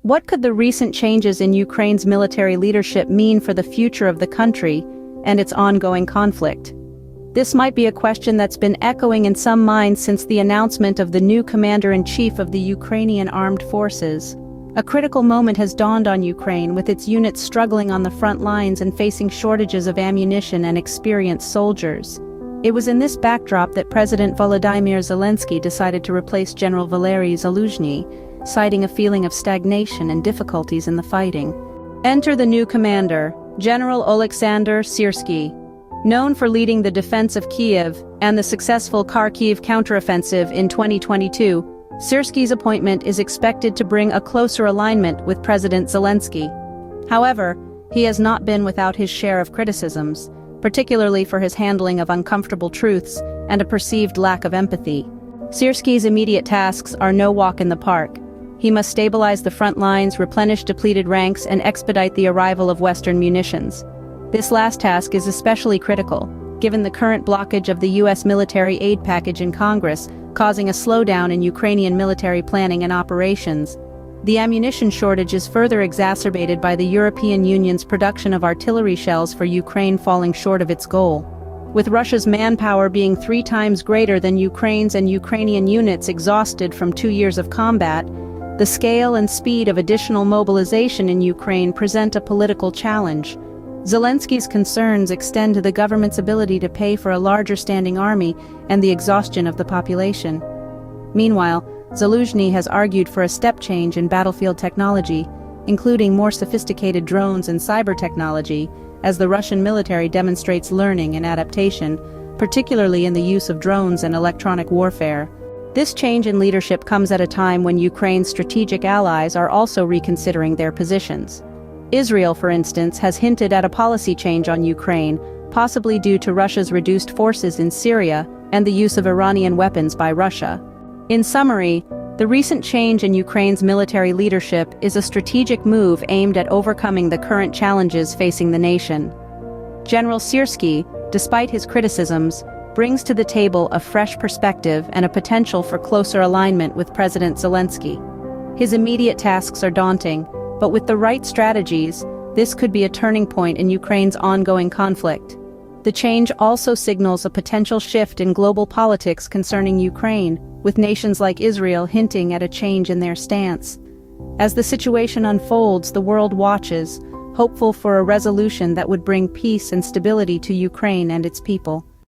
What could the recent changes in Ukraine's military leadership mean for the future of the country and its ongoing conflict? This might be a question that's been echoing in some minds since the announcement of the new commander-in-chief of the Ukrainian armed forces. A critical moment has dawned on Ukraine, with its units struggling on the front lines and facing shortages of ammunition and experienced soldiers. It was in this backdrop that President Volodymyr Zelensky decided to replace General Valery Zaluzhny, citing a feeling of stagnation and difficulties in the fighting. Enter the new commander, General Oleksandr Syrsky. Known for leading the defense of Kiev and the successful Kharkiv counteroffensive in 2022, Syrsky's appointment is expected to bring a closer alignment with President Zelensky. However, he has not been without his share of criticisms, particularly for his handling of uncomfortable truths and a perceived lack of empathy. Syrsky's immediate tasks are no walk in the park. He must stabilize the front lines, replenish depleted ranks, and expedite the arrival of Western munitions. This last task is especially critical, given the current blockage of the U.S. military aid package in Congress, causing a slowdown in Ukrainian military planning and operations. The ammunition shortage is further exacerbated by the European Union's production of artillery shells for Ukraine falling short of its goal. With Russia's manpower being 3 times greater than Ukraine's and Ukrainian units exhausted from 2 years of combat, the scale and speed of additional mobilization in Ukraine present a political challenge. Zelensky's concerns extend to the government's ability to pay for a larger standing army and the exhaustion of the population. Meanwhile, Zaluzhny has argued for a step change in battlefield technology, including more sophisticated drones and cyber technology, as the Russian military demonstrates learning and adaptation, particularly in the use of drones and electronic warfare. This change in leadership comes at a time when Ukraine's strategic allies are also reconsidering their positions. Israel, for instance, has hinted at a policy change on Ukraine, possibly due to Russia's reduced forces in Syria and the use of Iranian weapons by Russia. In summary, the recent change in Ukraine's military leadership is a strategic move aimed at overcoming the current challenges facing the nation. General Syrsky, despite his criticisms, brings to the table a fresh perspective and a potential for closer alignment with President Zelensky. His immediate tasks are daunting, but with the right strategies, this could be a turning point in Ukraine's ongoing conflict. The change also signals a potential shift in global politics concerning Ukraine, with nations like Israel hinting at a change in their stance. As the situation unfolds, the world watches, hopeful for a resolution that would bring peace and stability to Ukraine and its people.